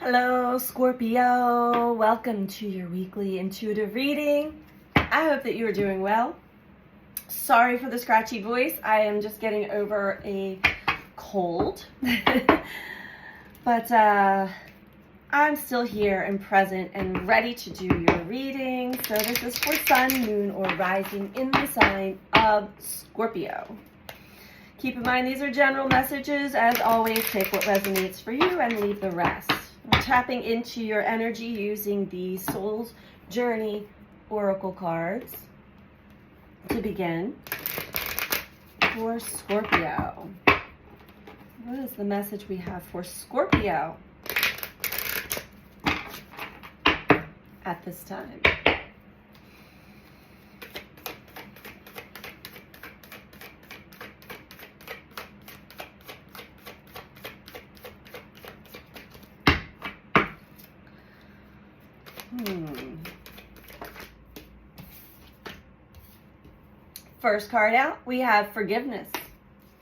Hello, Scorpio. Welcome to your weekly intuitive reading. I hope that you are doing well. Sorry for the scratchy voice. I am just getting over a cold. But I'm still here and present and ready to do your reading. So this is for Sun, Moon, or Rising in the sign of Scorpio. Keep in mind these are general messages. As always, take what resonates for you and leave the rest. I'm tapping into your energy using the Soul's Journey Oracle cards to begin for Scorpio. What is the message we have for Scorpio at this time? First card out, we have forgiveness.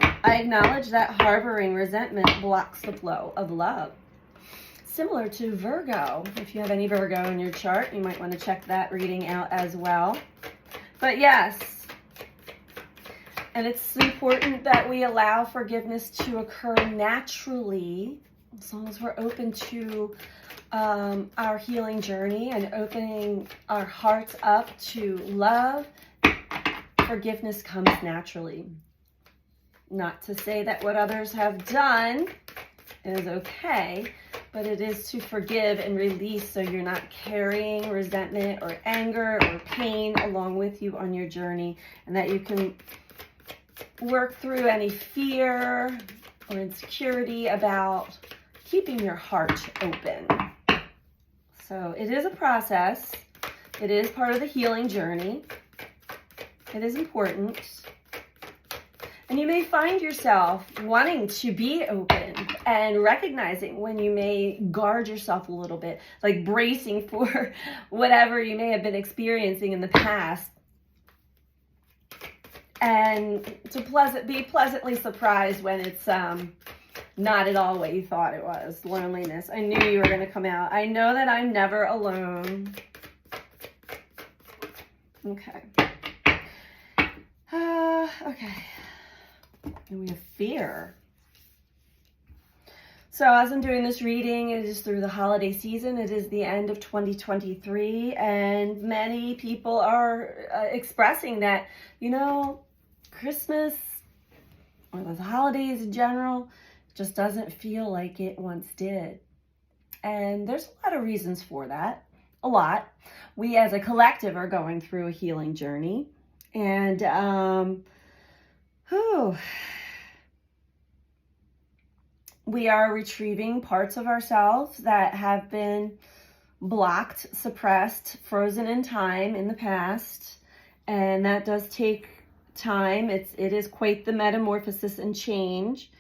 I acknowledge that harboring resentment blocks the flow of love. Similar to Virgo. If you have any Virgo in your chart, you might want to check that reading out as well. But yes, and it's important that we allow forgiveness to occur naturally, as long as we're open to our healing journey and opening our hearts up to love. Forgiveness comes naturally. Not to say that what others have done is okay, but it is to forgive and release so you're not carrying resentment or anger or pain along with you on your journey, and that you can work through any fear or insecurity about keeping your heart open. So it is a process. It is part of the healing journey. It is important. And you may find yourself wanting to be open and recognizing when you may guard yourself a little bit, like bracing for whatever you may have been experiencing in the past. And to be pleasantly surprised when it's not at all what you thought it was. Loneliness. I knew you were going to come out. I know that I'm never alone. Okay. Okay. And we have fear. So as I'm doing this reading, it is through the holiday season. It is the end of 2023. And many people are expressing that, Christmas or the holidays in general just doesn't feel like it once did. And there's a lot of reasons for that. A lot. We as a collective are going through a healing journey. And we are retrieving parts of ourselves that have been blocked, suppressed, frozen in time in the past. And that does take time. It is quite the metamorphosis and change.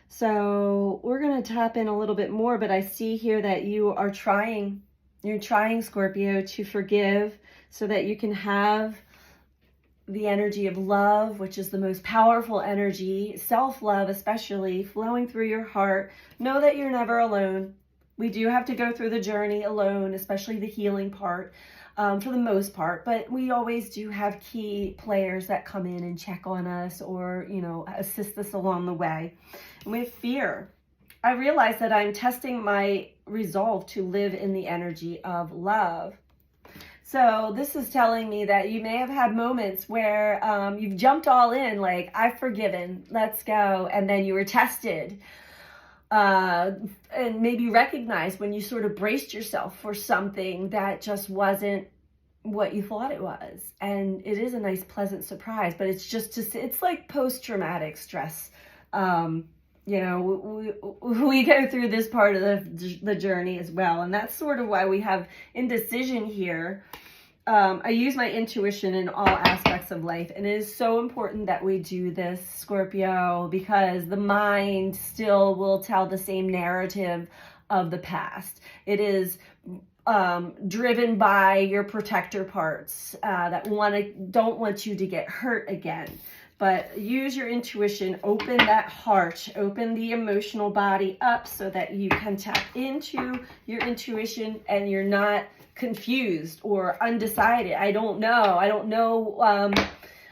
So we're going to tap in a little bit more, but I see here that you're trying, Scorpio, to forgive so that you can have the energy of love, which is the most powerful energy, self-love especially, flowing through your heart. Know that you're never alone. We do have to go through the journey alone, especially the healing part, for the most part. But we always do have key players that come in and check on us or, assist us along the way. And we have fear. I realize that I'm testing my resolve to live in the energy of love. So this is telling me that you may have had moments where you've jumped all in, like, I've forgiven, let's go. And then you were tested and maybe recognized when you sort of braced yourself for something that just wasn't what you thought it was. And it is a nice, pleasant surprise, but it's like post-traumatic stress. We go through this part of the journey as well. And that's sort of why we have indecision here. I use my intuition in all aspects of life. And it is so important that we do this, Scorpio, because the mind still will tell the same narrative of the past. It is driven by your protector parts that don't want you to get hurt again. But use your intuition, open that heart, open the emotional body up so that you can tap into your intuition and you're not confused or undecided. I don't know.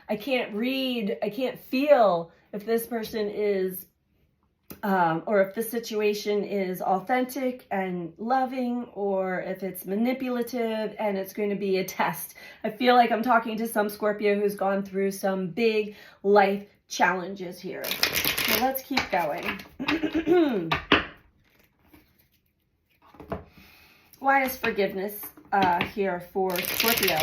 I can't read, I can't feel if this person is, or if the situation is authentic and loving, or if it's manipulative and it's going to be a test. I feel like I'm talking to some Scorpio who's gone through some big life challenges here. So let's keep going. Why is forgiveness here for Scorpio?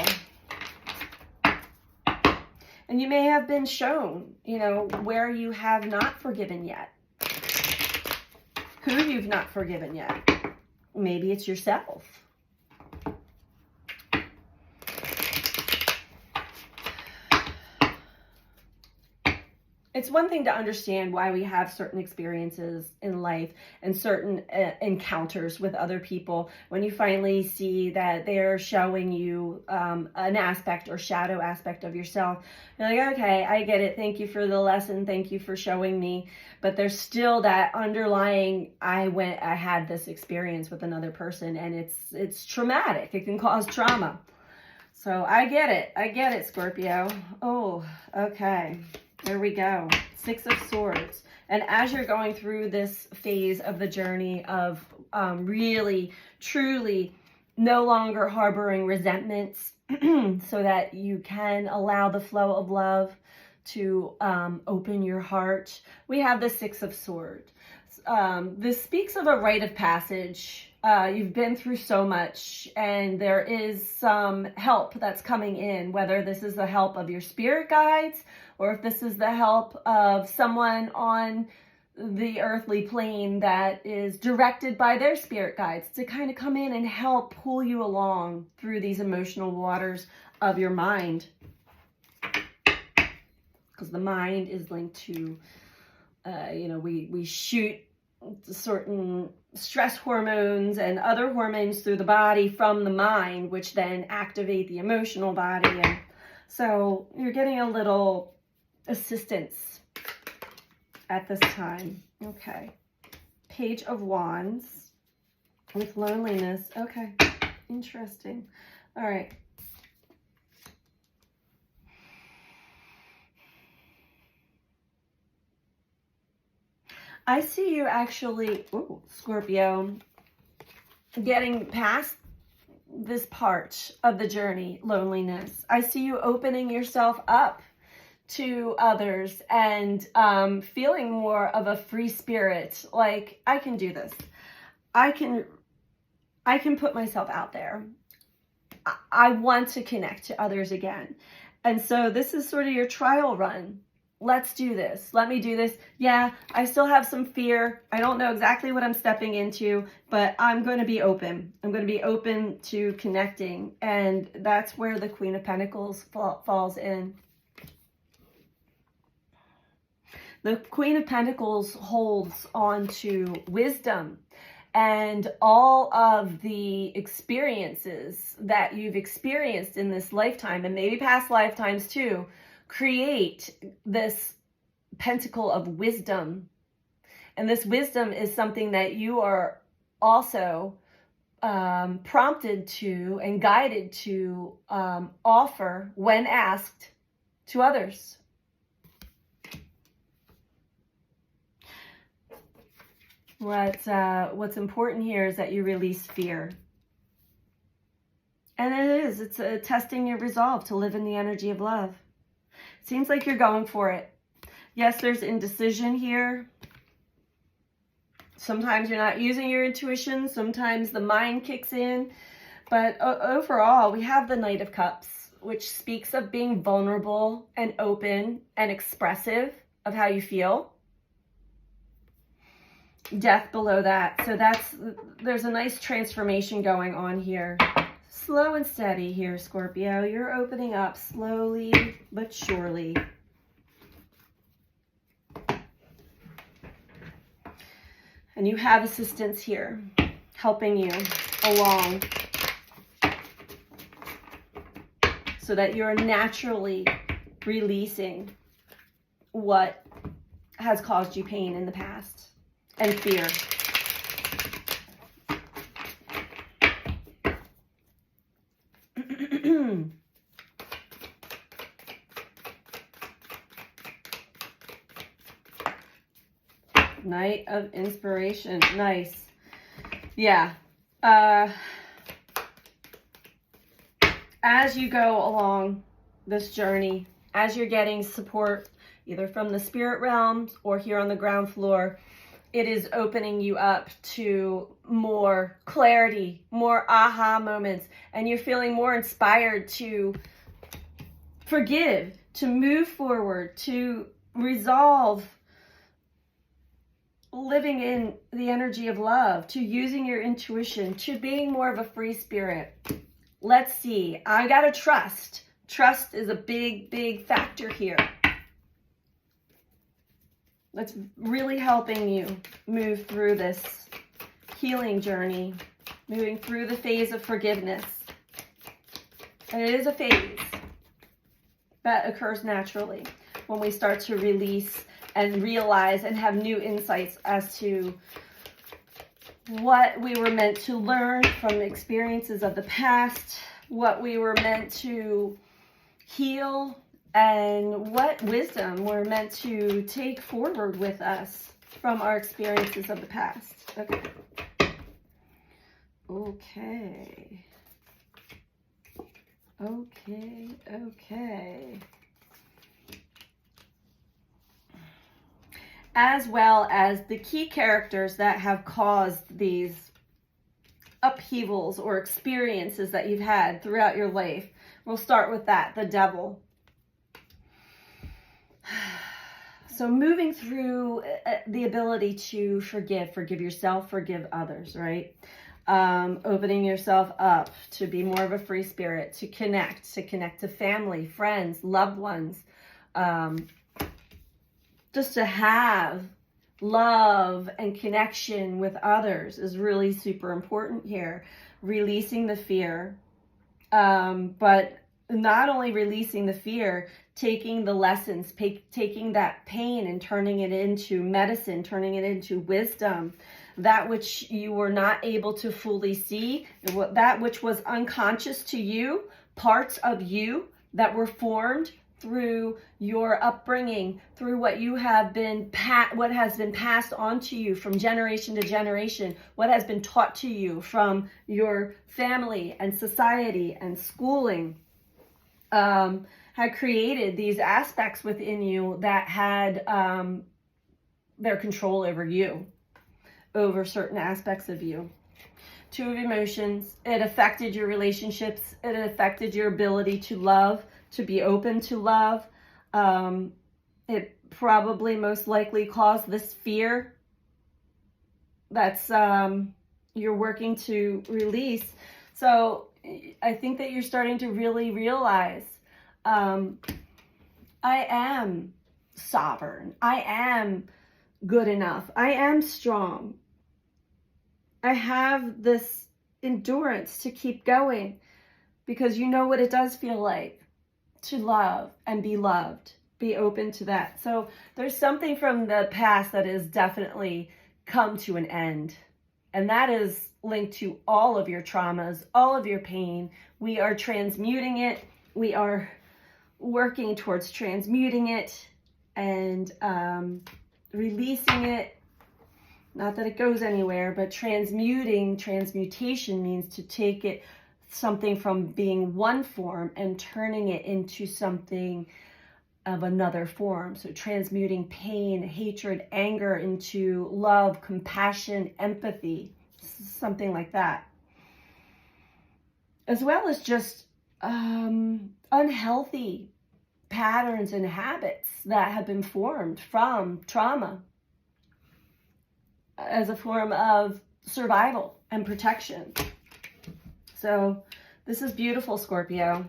And you may have been shown, you know, where you have not forgiven yet. Who you've not forgiven yet. Maybe it's yourself. It's one thing to understand why we have certain experiences in life and certain encounters with other people. When you finally see that they're showing you an aspect or shadow aspect of yourself, you're like, okay, I get it. Thank you for the lesson. Thank you for showing me. But there's still that underlying, I had this experience with another person, and it's traumatic. It can cause trauma. So I get it. I get it, Scorpio. Oh, okay. There we go. 6 of Swords. And as you're going through this phase of the journey of really, truly no longer harboring resentments so that you can allow the flow of love to open your heart, we have the 6 of Swords. This speaks of a rite of passage. You've been through so much, and there is some help that's coming in, whether this is the help of your spirit guides or if this is the help of someone on the earthly plane that is directed by their spirit guides to kind of come in and help pull you along through these emotional waters of your mind. Because the mind is linked to, we shoot certain stress hormones and other hormones through the body from the mind, which then activate the emotional body. And so you're getting a little assistance at this time. Okay. Page of Wands with loneliness. Okay. Interesting. All right. I see you actually, Scorpio, getting past this part of the journey, loneliness. I see you opening yourself up to others and feeling more of a free spirit. Like, I can do this. I can put myself out there. I want to connect to others again. And so this is sort of your trial run. Let's do this. Let me do this. Yeah, I still have some fear. I don't know exactly what I'm stepping into, but I'm going to be open. I'm going to be open to connecting. And that's where the Queen of Pentacles falls in. The Queen of Pentacles holds on to wisdom and all of the experiences that you've experienced in this lifetime, and maybe past lifetimes too, create this pentacle of wisdom. And this wisdom is something that you are also prompted to and guided to offer when asked to others. What's important here is that you release fear. And it's testing your resolve to live in the energy of love. Seems like you're going for it. Yes, there's indecision here. Sometimes you're not using your intuition. Sometimes the mind kicks in. But overall, we have the Knight of Cups, which speaks of being vulnerable and open and expressive of how you feel. Death below that. So there's a nice transformation going on here. Slow and steady here, Scorpio. You're opening up slowly but surely. And you have assistance here helping you along so that you're naturally releasing what has caused you pain in the past and fear. Knight of Inspiration. Nice. Yeah. As you go along this journey, as you're getting support, either from the spirit realms or here on the ground floor, it is opening you up to more clarity, more aha moments, and you're feeling more inspired to forgive, to move forward, to resolve, living in the energy of love, to using your intuition, to being more of a free spirit. Let's see. I gotta trust. Trust is a big, big factor here. That's really helping you move through this healing journey, moving through the phase of forgiveness. And it is a phase that occurs naturally when we start to release and realize and have new insights as to what we were meant to learn from experiences of the past, what we were meant to heal, and what wisdom we're meant to take forward with us from our experiences of the past. Okay. Okay. Okay. Okay. As well as the key characters that have caused these upheavals or experiences that you've had throughout your life. We'll start with that, the devil. So moving through the ability to forgive yourself, forgive others, right? Opening yourself up to be more of a free spirit, to connect to family, friends, loved ones, just to have love and connection with others is really super important here. Releasing the fear, but not only releasing the fear, taking the lessons, taking that pain and turning it into medicine, turning it into wisdom, that which you were not able to fully see, that which was unconscious to you, parts of you that were formed through your upbringing, through what you have been what has been passed on to you from generation to generation, what has been taught to you from your family and society and schooling, had created these aspects within you that had their control over you, over certain aspects of you. Two of emotions. It affected your relationships. It affected your ability to love, to be open to love. It probably most likely caused this fear that's you're working to release. So I think that you're starting to really realize I am sovereign. I am good enough. I am strong. I have this endurance to keep going because you know what it does feel like to love and be loved, be open to that. So there's something from the past that has definitely come to an end. And that is linked to all of your traumas, all of your pain. We are transmuting it. We are working towards transmuting it and releasing it. Not that it goes anywhere, but transmutation means to take it, something from being one form and turning it into something of another form. So transmuting pain, hatred, anger into love, compassion, empathy, something like that. As well as just unhealthy patterns and habits that have been formed from trauma as a form of survival and protection. So this is beautiful, Scorpio.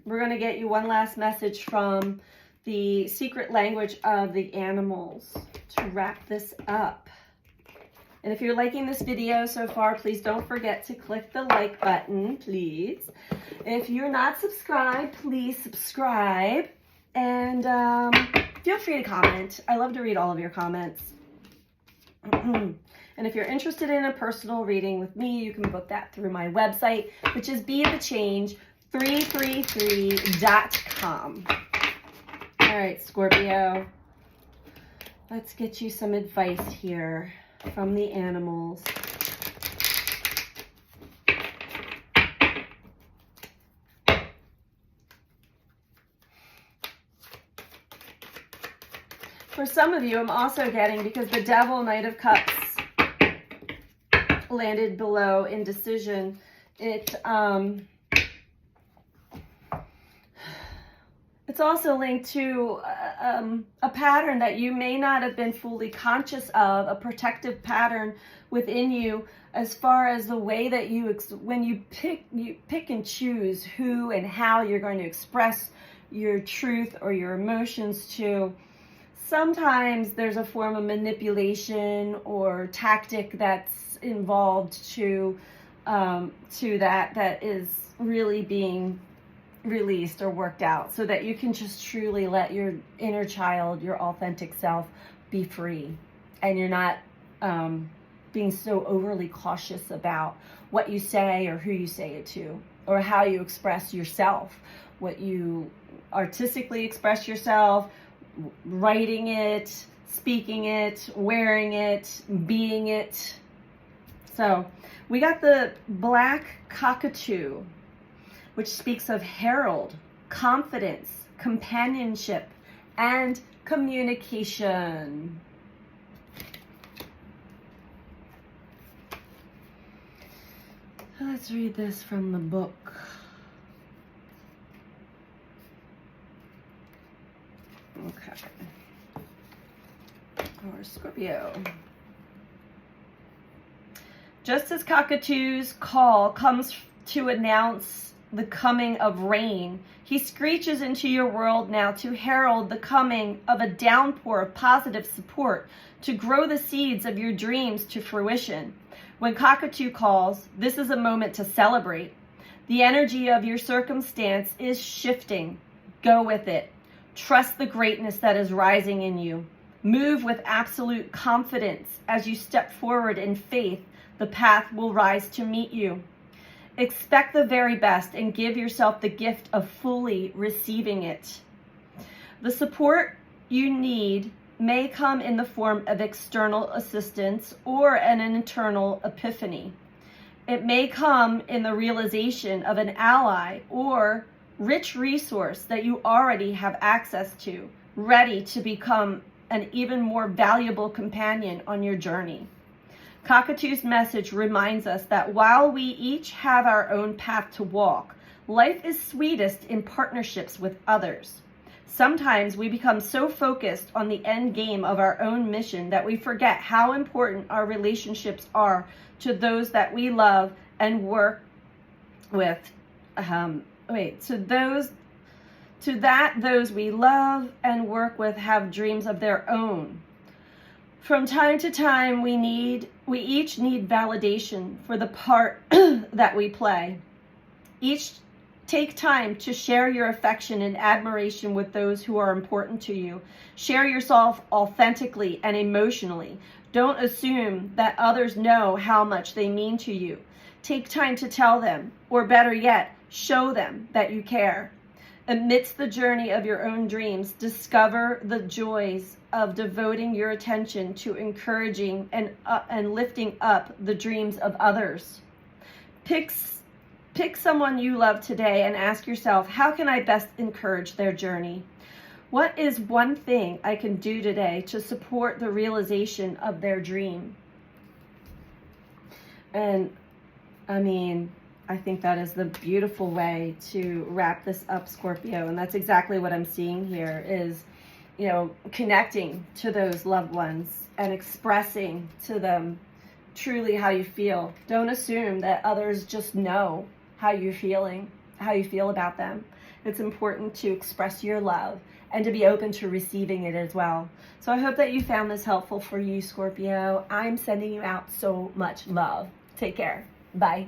We're going to get you one last message from the secret language of the animals to wrap this up. And if you're liking this video so far, please don't forget to click the like button, please. If you're not subscribed, please subscribe. And feel free to comment. I love to read all of your comments. And if you're interested in a personal reading with me, you can book that through my website, which is BeTheChange333.com. All right, Scorpio, let's get you some advice here from the animals. For some of you, I'm also getting, because the Devil, Knight of Cups, landed below indecision, it's also linked to a pattern that you may not have been fully conscious of, a protective pattern within you, as far as the way that when you pick and choose who and how you're going to express your truth or your emotions to. Sometimes there's a form of manipulation or tactic that's involved to that is really being released or worked out, so that you can just truly let your inner child, your authentic self, be free, and you're not being so overly cautious about what you say or who you say it to, or how you express yourself, what you artistically express yourself, writing it, speaking it, wearing it, being it. So we got the Black Cockatoo, which speaks of herald, confidence, companionship, and communication. Let's read this from the book. Okay. Or Scorpio. Just as cockatoo's call comes to announce the coming of rain, he screeches into your world now to herald the coming of a downpour of positive support to grow the seeds of your dreams to fruition. When cockatoo calls, this is a moment to celebrate. The energy of your circumstance is shifting. Go with it. Trust the greatness that is rising in you. Move with absolute confidence as you step forward in faith. The path will rise to meet you. Expect the very best and give yourself the gift of fully receiving it. The support you need may come in the form of external assistance or an internal epiphany. It may come in the realization of an ally or rich resource that you already have access to, ready to become an even more valuable companion on your journey. Cockatoo's message reminds us that while we each have our own path to walk, life is sweetest in partnerships with others. Sometimes we become so focused on the end game of our own mission that we forget how important our relationships are to those that we love and work with. Those we love and work with have dreams of their own. From time to time, we each need validation for the part that we play. Each take time to share your affection and admiration with those who are important to you. Share yourself authentically and emotionally. Don't assume that others know how much they mean to you. Take time to tell them, or better yet, show them that you care. Amidst the journey of your own dreams, discover the joys of devoting your attention to encouraging and lifting up the dreams of others. Pick someone you love today and ask yourself, how can I best encourage their journey? What is one thing I can do today to support the realization of their dream? And I think that is the beautiful way to wrap this up, Scorpio. And that's exactly what I'm seeing here is, connecting to those loved ones and expressing to them truly how you feel. Don't assume that others just know how you're feeling, how you feel about them. It's important to express your love and to be open to receiving it as well. So I hope that you found this helpful for you, Scorpio. I'm sending you out so much love. Take care. Bye.